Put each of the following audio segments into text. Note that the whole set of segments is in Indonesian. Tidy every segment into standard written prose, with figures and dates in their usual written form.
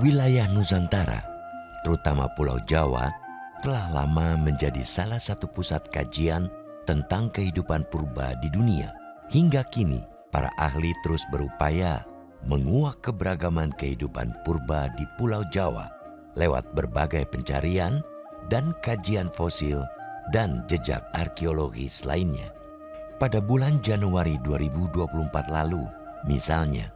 Wilayah Nusantara, terutama Pulau Jawa, telah lama menjadi salah satu pusat kajian tentang kehidupan purba di dunia. Hingga kini, para ahli terus berupaya menguak keberagaman kehidupan purba di Pulau Jawa lewat berbagai pencarian dan kajian fosil dan jejak arkeologis lainnya. Pada bulan Januari 2024 lalu, misalnya,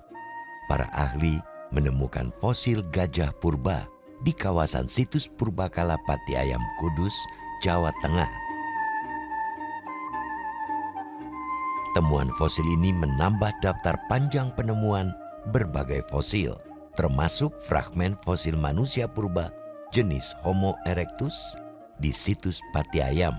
para ahli menemukan fosil gajah purba di kawasan situs Purbakala Pati Ayam Kudus, Jawa Tengah. Temuan fosil ini menambah daftar panjang penemuan berbagai fosil, termasuk fragmen fosil manusia purba jenis Homo erectus di situs Pati Ayam.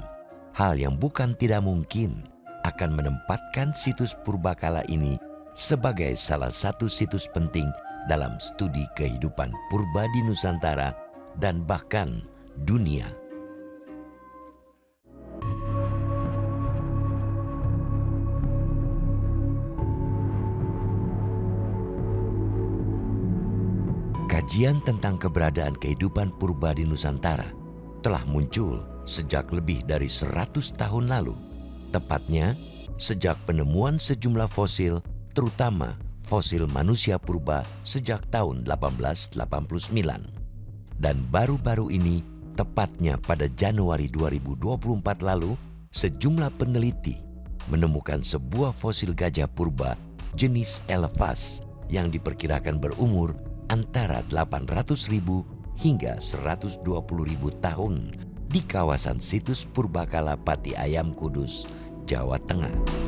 Hal yang bukan tidak mungkin akan menempatkan situs Purbakala ini sebagai salah satu situs penting dalam studi kehidupan purba di Nusantara dan bahkan dunia. Kajian tentang keberadaan kehidupan purba di Nusantara telah muncul sejak lebih dari 100 tahun lalu. Tepatnya, sejak penemuan sejumlah fosil, terutama fosil manusia purba sejak tahun 1889. Dan baru-baru ini, tepatnya pada Januari 2024 lalu, sejumlah peneliti menemukan sebuah fosil gajah purba jenis Elephas yang diperkirakan berumur antara 800.000 hingga 120.000 tahun di kawasan situs Purbakala Pati Ayam Kudus, Jawa Tengah.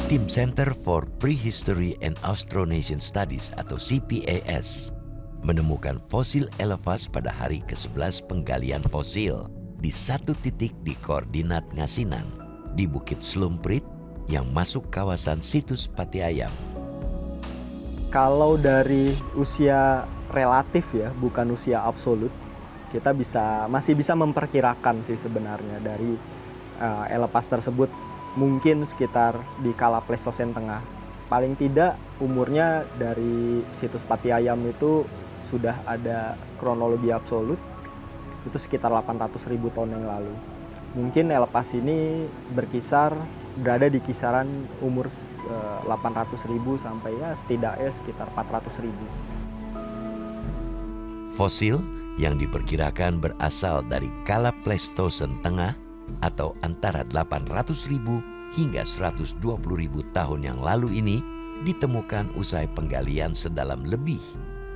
Tim Center for Prehistory and Austronesian Studies atau CPAS menemukan fosil Elephas pada hari ke-11 penggalian fosil di satu titik di koordinat Ngasinan di Bukit Slumprit yang masuk kawasan situs Pati Ayam. Kalau dari usia relatif ya, bukan usia absolut, kita masih bisa memperkirakan sih sebenarnya dari Elephas tersebut mungkin sekitar di kala Pleistosen Tengah. Paling tidak umurnya dari situs Pati Ayam itu sudah ada kronologi absolut, itu sekitar 800.000 tahun yang lalu. Mungkin Elephas ini berada di kisaran umur 800.000 sampai ya setidaknya sekitar 400.000. Fosil yang diperkirakan berasal dari kala Pleistosen Tengah atau antara 800.000 hingga 120.000 tahun yang lalu ini ditemukan usai penggalian sedalam lebih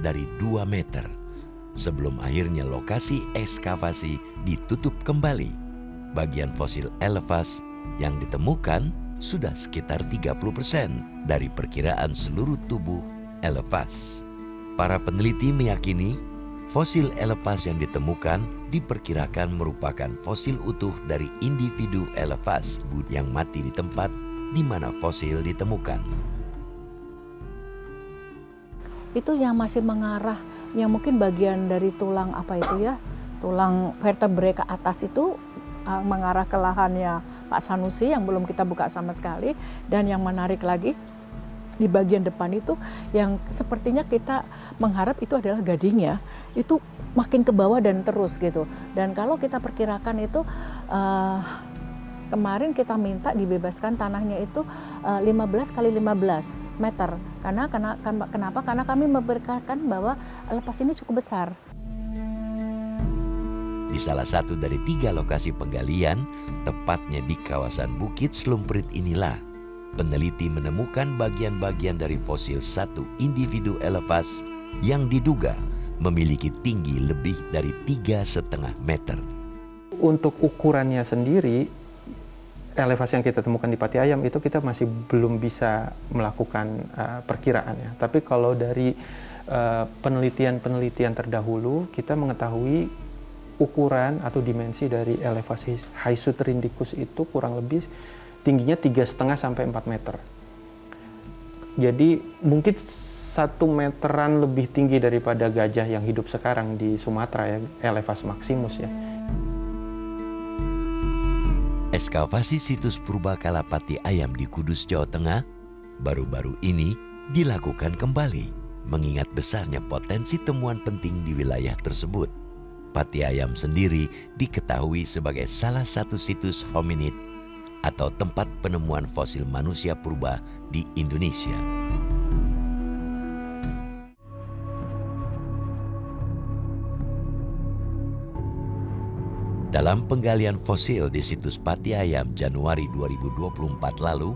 dari 2 meter sebelum akhirnya lokasi ekskavasi ditutup kembali. Bagian fosil Elephas yang ditemukan sudah sekitar 30% dari perkiraan seluruh tubuh Elephas. Para peneliti meyakini fosil Elephas yang ditemukan diperkirakan merupakan fosil utuh dari individu Elephas yang mati di tempat di mana fosil ditemukan. Itu yang masih mengarah, yang mungkin bagian dari tulang tulang vertebrae ke atas itu mengarah ke lahannya Pak Sanusi yang belum kita buka sama sekali. Dan yang menarik lagi di bagian depan itu yang sepertinya kita mengharap itu adalah gadingnya, itu makin ke bawah dan terus gitu. Dan kalau kita perkirakan itu kemarin kita minta dibebaskan tanahnya itu 15 kali 15 meter. Kenapa? Karena kami memperkirakan bahwa Elephas ini cukup besar. Di salah satu dari 3 lokasi penggalian, tepatnya di kawasan Bukit Slumprit inilah, peneliti menemukan bagian-bagian dari fosil satu individu Elephas yang diduga memiliki tinggi lebih dari 3,5 meter. Untuk ukurannya sendiri, Elephas yang kita temukan di Pati Ayam itu kita masih belum bisa melakukan perkiraannya. Tapi kalau dari penelitian terdahulu, kita mengetahui ukuran atau dimensi dari Elephas Hysuterindicus itu kurang lebih tingginya 3,5 sampai 4 meter. Jadi mungkin 1 meteran lebih tinggi daripada gajah yang hidup sekarang di Sumatera ya, Elephas maximus ya. Ekskavasi situs Purbakala Pati Ayam di Kudus, Jawa Tengah baru-baru ini dilakukan kembali mengingat besarnya potensi temuan penting di wilayah tersebut. Pati Ayam sendiri diketahui sebagai salah satu situs hominid atau tempat penemuan fosil manusia purba di Indonesia. Dalam penggalian fosil di situs Pati Ayam Januari 2024 lalu,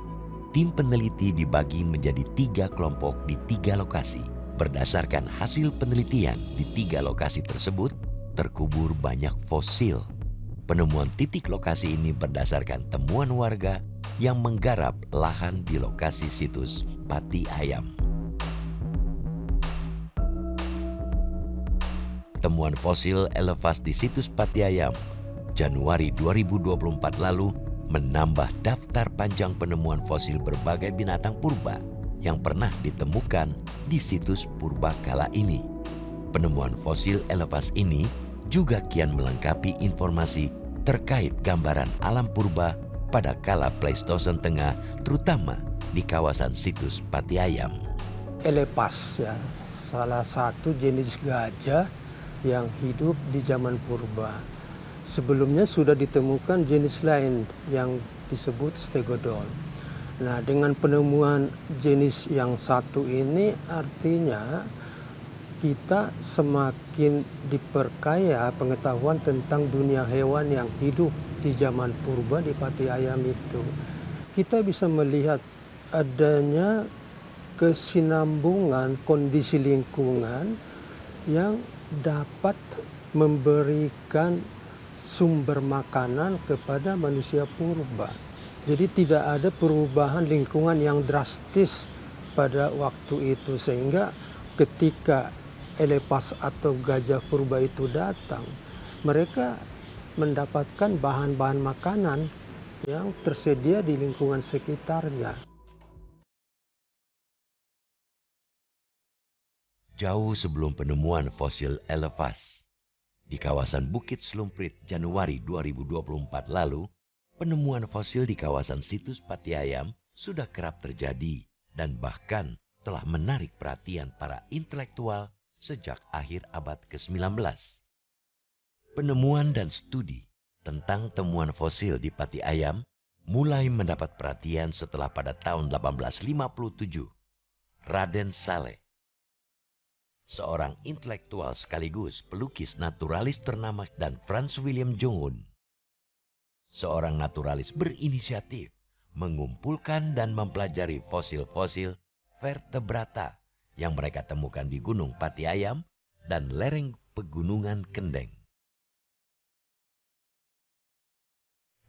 tim peneliti dibagi menjadi 3 kelompok di 3 lokasi. Berdasarkan hasil penelitian di 3 lokasi tersebut, terkubur banyak fosil. Penemuan titik lokasi ini berdasarkan temuan warga yang menggarap lahan di lokasi situs Pati Ayam. Temuan fosil elefas di situs Pati Ayam Januari 2024 lalu menambah daftar panjang penemuan fosil berbagai binatang purba yang pernah ditemukan di situs purba kala ini. Penemuan fosil elefas ini juga kian melengkapi informasi terkait gambaran alam purba pada kala Pleistosen Tengah, terutama di kawasan situs Pati Ayam. Elepas ya, salah satu jenis gajah yang hidup di zaman purba. Sebelumnya sudah ditemukan jenis lain yang disebut stegodon. Nah, dengan penemuan jenis yang satu ini artinya kita semakin diperkaya pengetahuan tentang dunia hewan yang hidup di zaman purba di Pati Ayam itu. Kita bisa melihat adanya kesinambungan kondisi lingkungan yang dapat memberikan sumber makanan kepada manusia purba. Jadi tidak ada perubahan lingkungan yang drastis pada waktu itu, sehingga ketika elepas atau gajah purba itu datang, mereka mendapatkan bahan-bahan makanan yang tersedia di lingkungan sekitarnya. Jauh sebelum penemuan fosil elefas, di kawasan Bukit Slumprit Januari 2024 lalu, penemuan fosil di kawasan situs Pati Ayam sudah kerap terjadi dan bahkan telah menarik perhatian para intelektual sejak akhir abad ke-19. Penemuan dan studi tentang temuan fosil di Pati Ayam mulai mendapat perhatian setelah pada tahun 1857, Raden Saleh, seorang intelektual sekaligus pelukis naturalis ternama, dan Franz William Junghun, seorang naturalis berinisiatif, mengumpulkan dan mempelajari fosil-fosil vertebrata yang mereka temukan di Gunung Pati Ayam dan lereng Pegunungan Kendeng.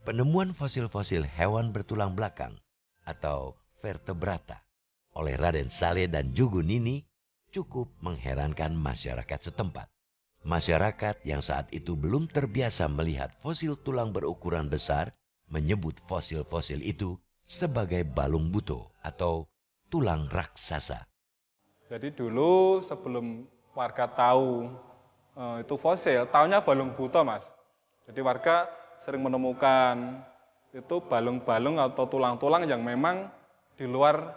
Penemuan fosil-fosil hewan bertulang belakang atau vertebrata oleh Raden Saleh dan Junghun ini cukup mengherankan masyarakat setempat. Masyarakat yang saat itu belum terbiasa melihat fosil tulang berukuran besar menyebut fosil-fosil itu sebagai balung buto atau tulang raksasa. Jadi dulu sebelum warga tahu itu fosil, taunya balung buto, Mas. Jadi warga sering menemukan itu balung-balung atau tulang-tulang yang memang di luar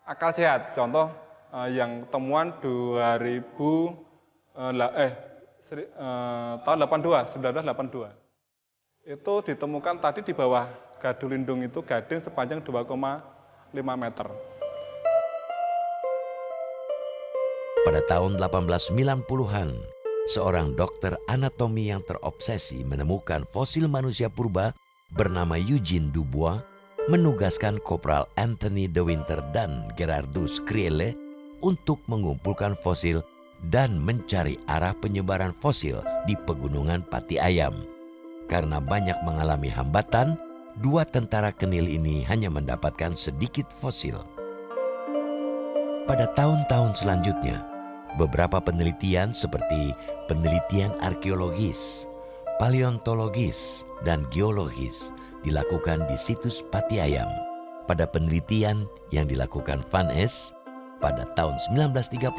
akal sehat. Contoh yang temuan tahun 1982 itu ditemukan tadi di bawah Gadu Lindung itu gading sepanjang 2,5 meter. Pada tahun 1890-an, seorang dokter anatomi yang terobsesi menemukan fosil manusia purba bernama Eugene Dubois menugaskan Kopral Anthony de Winter dan Gerardus Kriele untuk mengumpulkan fosil dan mencari arah penyebaran fosil di Pegunungan Pati Ayam. Karena banyak mengalami hambatan, 2 tentara kenil ini hanya mendapatkan sedikit fosil. Pada tahun-tahun selanjutnya, beberapa penelitian seperti penelitian arkeologis, paleontologis, dan geologis dilakukan di situs Pati Ayam. Pada penelitian yang dilakukan Van Es, pada tahun 1931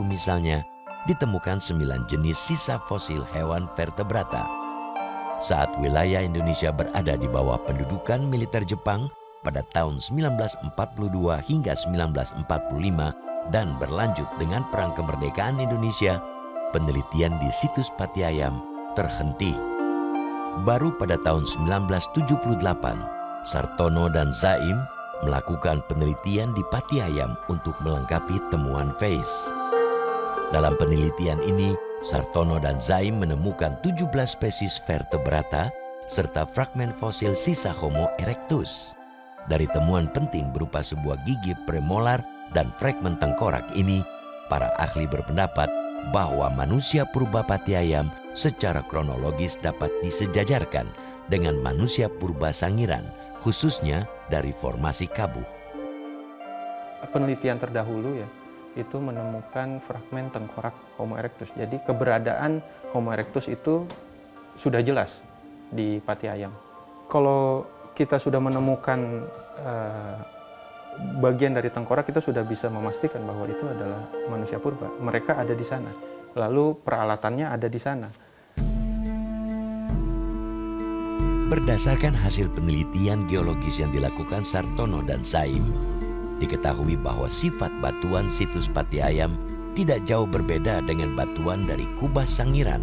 misalnya, ditemukan 9 jenis sisa fosil hewan vertebrata. Saat wilayah Indonesia berada di bawah pendudukan militer Jepang pada tahun 1942 hingga 1945, dan berlanjut dengan Perang Kemerdekaan Indonesia, penelitian di situs Pati Ayam terhenti. Baru pada tahun 1978, Sartono dan Zaim melakukan penelitian di Pati Ayam untuk melengkapi temuan Face. Dalam penelitian ini, Sartono dan Zaim menemukan 17 spesies vertebrata serta fragmen fosil sisa Homo erectus. Dari temuan penting berupa sebuah gigi premolar dan fragmen tengkorak ini, para ahli berpendapat bahwa manusia purba Pati Ayam secara kronologis dapat disejajarkan dengan manusia purba Sangiran, khususnya dari formasi Kabuh. Penelitian terdahulu ya, itu menemukan fragmen tengkorak Homo erectus. Jadi keberadaan Homo erectus itu sudah jelas di Pati Ayam. Kalau kita sudah menemukan bagian dari tengkorak, kita sudah bisa memastikan bahwa itu adalah manusia purba. Mereka ada di sana. Lalu peralatannya ada di sana. Berdasarkan hasil penelitian geologis yang dilakukan Sartono dan Zaim, diketahui bahwa sifat batuan situs Pati Ayam tidak jauh berbeda dengan batuan dari Kubah Sangiran.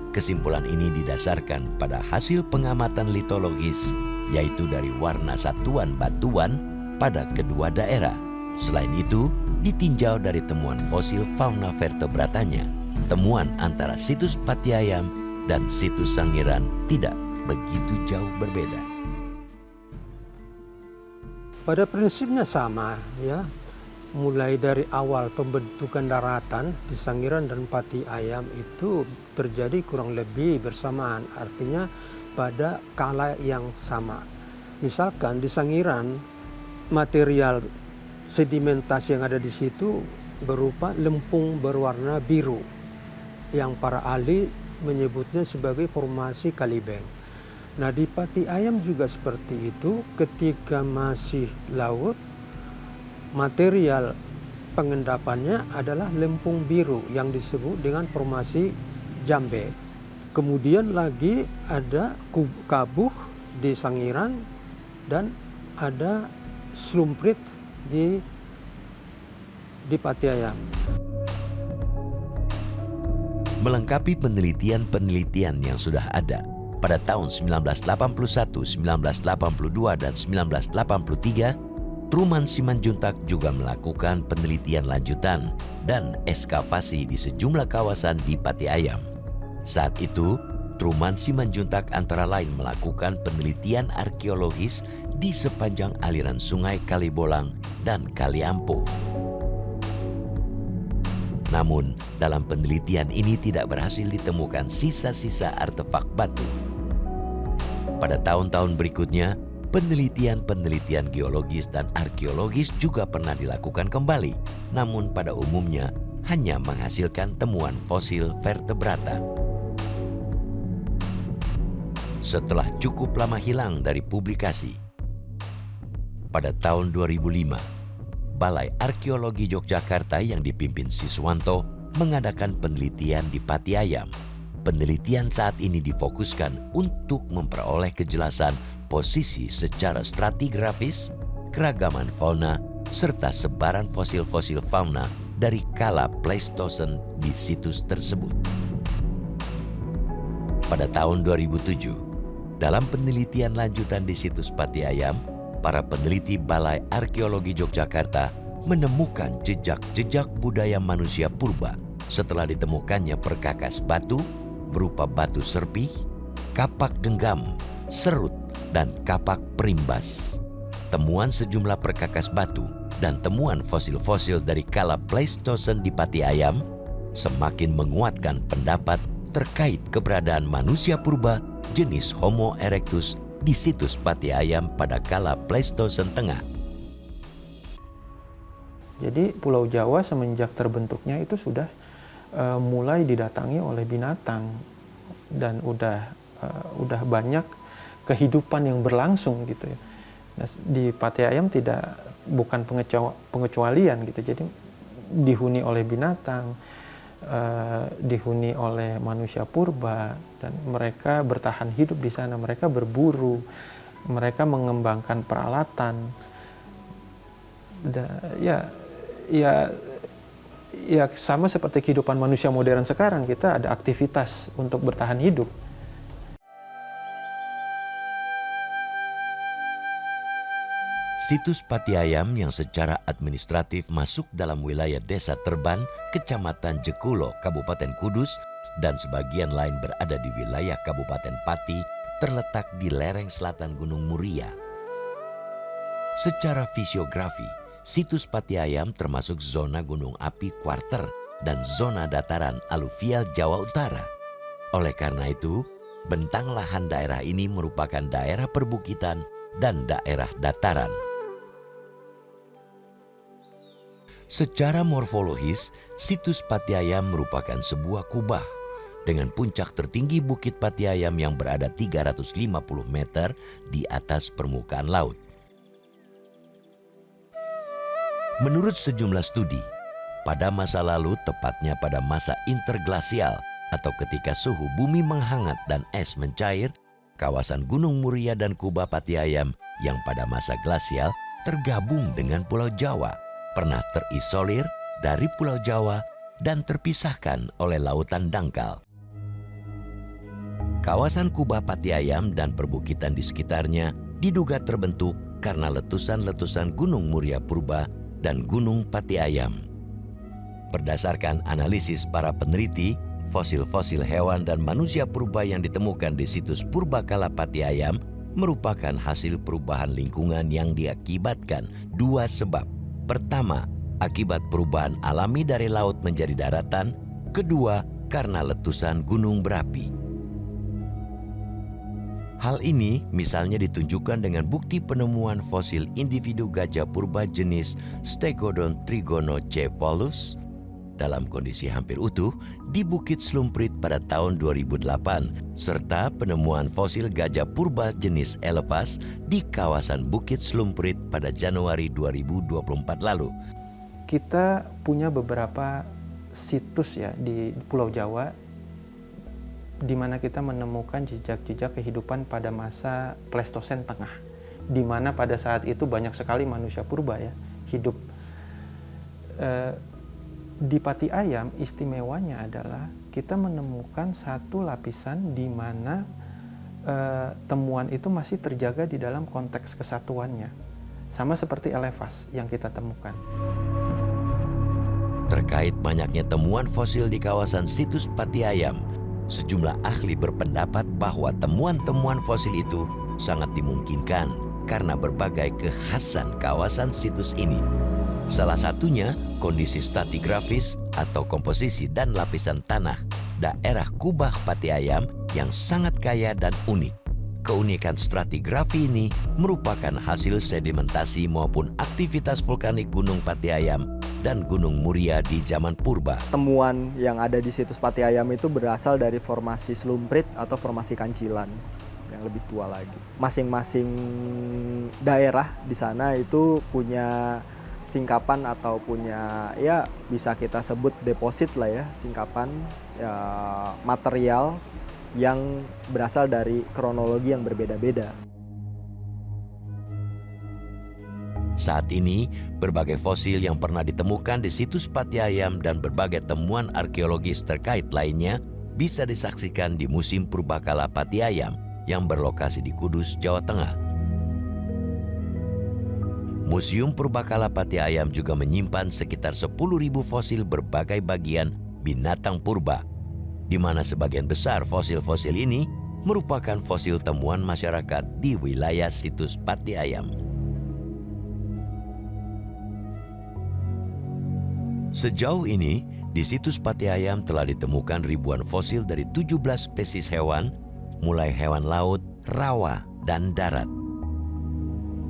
Kesimpulan ini didasarkan pada hasil pengamatan litologis, yaitu dari warna satuan batuan pada kedua daerah. Selain itu, ditinjau dari temuan fosil fauna vertebratanya. Temuan antara situs Pati Ayam dan situs Sangiran tidak begitu jauh berbeda. Pada prinsipnya sama ya. Mulai dari awal pembentukan daratan di Sangiran dan Pati Ayam itu terjadi kurang lebih bersamaan, artinya pada kala yang sama. Misalkan di Sangiran, material sedimentasi yang ada di situ berupa lempung berwarna biru yang para ahli menyebutnya sebagai formasi Kalibeng. Nah, di Pati Ayam juga seperti itu. Ketika masih laut, material pengendapannya adalah lempung biru yang disebut dengan formasi Jambe. Kemudian lagi ada Kabuh di Sangiran dan ada Slumprit di Pati Ayam. Melengkapi penelitian-penelitian yang sudah ada, pada tahun 1981, 1982, dan 1983, Truman Simanjuntak juga melakukan penelitian lanjutan dan ekskavasi di sejumlah kawasan di Pati Ayam. Saat itu, Truman Simanjuntak antara lain melakukan penelitian arkeologis di sepanjang aliran sungai Kalibolang dan Kaliampo. Namun, dalam penelitian ini tidak berhasil ditemukan sisa-sisa artefak batu. Pada tahun-tahun berikutnya, penelitian-penelitian geologis dan arkeologis juga pernah dilakukan kembali, namun pada umumnya hanya menghasilkan temuan fosil vertebrata. Setelah cukup lama hilang dari publikasi, pada tahun 2005, Balai Arkeologi Yogyakarta yang dipimpin Siswanto mengadakan penelitian di Pati Ayam. Penelitian saat ini difokuskan untuk memperoleh kejelasan posisi secara stratigrafis, keragaman fauna, serta sebaran fosil-fosil fauna dari kala Pleistosen di situs tersebut. Pada tahun 2007, dalam penelitian lanjutan di situs Pati Ayam, para peneliti Balai Arkeologi Yogyakarta menemukan jejak-jejak budaya manusia purba setelah ditemukannya perkakas batu berupa batu serpih, kapak genggam, serut, dan kapak perimbas. Temuan sejumlah perkakas batu dan temuan fosil-fosil dari kala Pleistosen di Pati Ayam semakin menguatkan pendapat terkait keberadaan manusia purba jenis Homo erectus di situs Pati Ayam pada kala Pleistosen Tengah. Jadi Pulau Jawa semenjak terbentuknya itu sudah mulai didatangi oleh binatang dan udah banyak kehidupan yang berlangsung gitu ya. Nah, di Pati Ayam bukan pengecualian gitu. Jadi dihuni oleh binatang, dihuni oleh manusia purba, dan mereka bertahan hidup di sana. Mereka berburu, mereka mengembangkan peralatan. Ya Ya, ya sama seperti kehidupan manusia modern sekarang, kita ada aktivitas untuk bertahan hidup. Situs Patiayam yang secara administratif masuk dalam wilayah Desa Terban, Kecamatan Jekulo, Kabupaten Kudus, dan sebagian lain berada di wilayah Kabupaten Pati, terletak di lereng selatan Gunung Muria. Secara fisiografi, situs Patiayam termasuk zona gunung api kuarter dan zona dataran aluvial Jawa Utara. Oleh karena itu, bentang lahan daerah ini merupakan daerah perbukitan dan daerah dataran. Secara morfologis, situs Patiayam merupakan sebuah kubah dengan puncak tertinggi Bukit Patiayam yang berada 350 meter di atas permukaan laut. Menurut sejumlah studi, pada masa lalu, tepatnya pada masa interglasial atau ketika suhu bumi menghangat dan es mencair, kawasan Gunung Muria dan Kubah Patiayam yang pada masa glasial tergabung dengan Pulau Jawa, pernah terisolir dari Pulau Jawa dan terpisahkan oleh lautan dangkal. Kawasan Kubah Patiayam dan perbukitan di sekitarnya diduga terbentuk karena letusan-letusan Gunung Muria Purba dan Gunung Patiayam. Berdasarkan analisis para peneliti, fosil-fosil hewan dan manusia purba yang ditemukan di situs Purbakala Patiayam merupakan hasil perubahan lingkungan yang diakibatkan dua sebab. Pertama, akibat perubahan alami dari laut menjadi daratan. Kedua, karena letusan gunung berapi. Hal ini misalnya ditunjukkan dengan bukti penemuan fosil individu gajah purba jenis Stegodon trigonocephalus dalam kondisi hampir utuh di Bukit Slumprit pada tahun 2008, serta penemuan fosil gajah purba jenis Elepas di kawasan Bukit Slumprit pada Januari 2024 lalu. Kita punya beberapa situs ya di Pulau Jawa di mana kita menemukan jejak-jejak kehidupan pada masa Pleistosen Tengah, di mana pada saat itu banyak sekali manusia purba ya hidup. Di Patiayam istimewanya adalah kita menemukan satu lapisan di mana temuan itu masih terjaga di dalam konteks kesatuannya, sama seperti Elevas yang kita temukan. Terkait banyaknya temuan fosil di kawasan situs Patiayam, sejumlah ahli berpendapat bahwa temuan-temuan fosil itu sangat dimungkinkan karena berbagai kekhasan kawasan situs ini. Salah satunya kondisi stratigrafis atau komposisi dan lapisan tanah daerah Kubah Patiayam yang sangat kaya dan unik. Keunikan stratigrafi ini merupakan hasil sedimentasi maupun aktivitas vulkanik Gunung Patiayam dan Gunung Muria di zaman purba. Temuan yang ada di situs Patiayam itu berasal dari formasi Slumprit atau formasi Kancilan yang lebih tua lagi. Masing-masing daerah di sana itu punya singkapan atau punya ya bisa kita sebut deposit lah ya, singkapan ya, material yang berasal dari kronologi yang berbeda-beda. Saat ini, berbagai fosil yang pernah ditemukan di situs Patiayam dan berbagai temuan arkeologis terkait lainnya bisa disaksikan di Museum Purbakala Patiayam yang berlokasi di Kudus, Jawa Tengah. Museum Purbakala Patiayam juga menyimpan sekitar 10.000 fosil berbagai bagian binatang purba, di mana sebagian besar fosil-fosil ini merupakan fosil temuan masyarakat di wilayah situs Patiayam. Sejauh ini, di situs Patiayam telah ditemukan ribuan fosil dari 17 spesies hewan, mulai hewan laut, rawa, dan darat.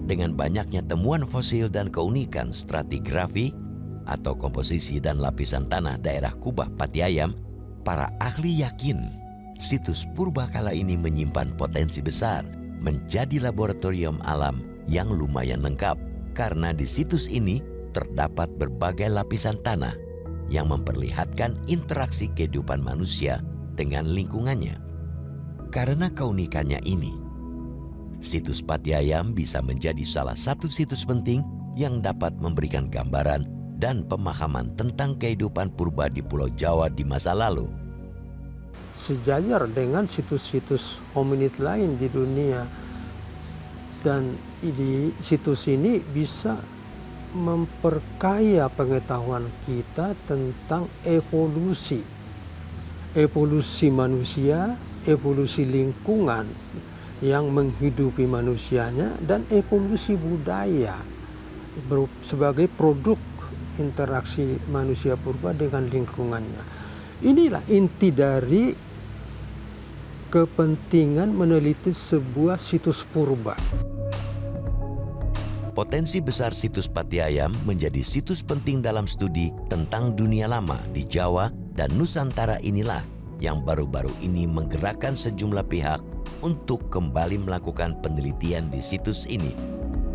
Dengan banyaknya temuan fosil dan keunikan stratigrafi atau komposisi dan lapisan tanah daerah Kubah Patiayam, para ahli yakin situs Purbakala ini menyimpan potensi besar menjadi laboratorium alam yang lumayan lengkap karena di situs ini terdapat berbagai lapisan tanah yang memperlihatkan interaksi kehidupan manusia dengan lingkungannya. Karena keunikannya ini, situs Patiayam bisa menjadi salah satu situs penting yang dapat memberikan gambaran dan pemahaman tentang kehidupan purba di Pulau Jawa di masa lalu. Sejajar dengan situs-situs hominid lain di dunia, dan di situs ini bisa memperkaya pengetahuan kita tentang evolusi manusia, evolusi lingkungan yang menghidupi manusianya, dan evolusi budaya sebagai produk interaksi manusia purba dengan lingkungannya. Inilah inti dari kepentingan meneliti sebuah situs purba. Potensi besar situs Pati Ayam menjadi situs penting dalam studi tentang dunia lama di Jawa dan Nusantara inilah yang baru-baru ini menggerakkan sejumlah pihak untuk kembali melakukan penelitian di situs ini.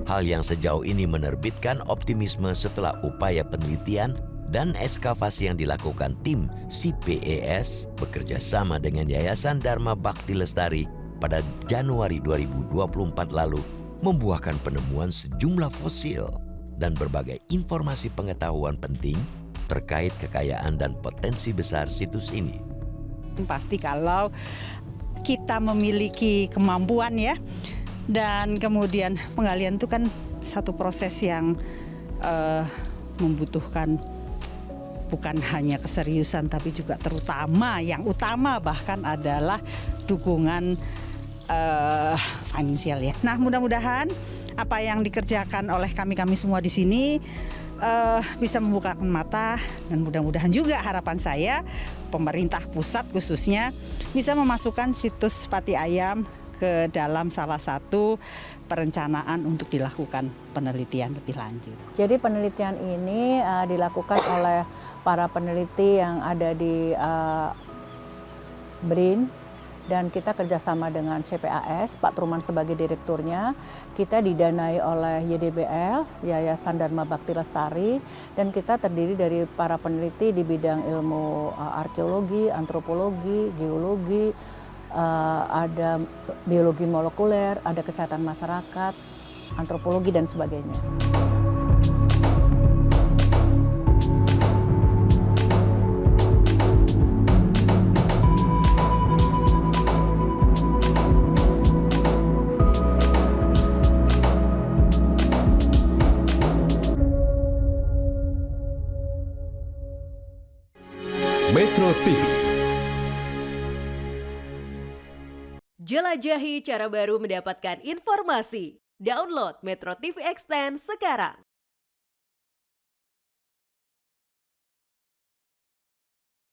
Hal yang sejauh ini menerbitkan optimisme setelah upaya penelitian dan ekskavasi yang dilakukan tim CPES bekerja sama dengan Yayasan Dharma Bakti Lestari pada Januari 2024 lalu membuahkan penemuan sejumlah fosil dan berbagai informasi pengetahuan penting terkait kekayaan dan potensi besar situs ini. Pasti kalau kita memiliki kemampuan ya, dan kemudian penggalian itu kan satu proses yang membutuhkan bukan hanya keseriusan tapi juga terutama yang utama bahkan adalah dukungan finansial ya. Nah, mudah-mudahan apa yang dikerjakan oleh kami semua di sini bisa membukakan mata, dan mudah-mudahan juga harapan saya pemerintah pusat khususnya bisa memasukkan situs Pati Ayam ke dalam salah satu perencanaan untuk dilakukan penelitian lebih lanjut. Jadi penelitian ini dilakukan oleh para peneliti yang ada di BRIN, dan kita kerjasama dengan CPAS, Pak Truman sebagai direkturnya. Kita didanai oleh YDBL, Yayasan Dharma Bakti Lestari, dan kita terdiri dari para peneliti di bidang ilmu arkeologi, antropologi, geologi, ada biologi molekuler, ada kesehatan masyarakat, antropologi, dan sebagainya. Metro TV. Jelajahi cara baru mendapatkan informasi. Download Metro TV Extend sekarang.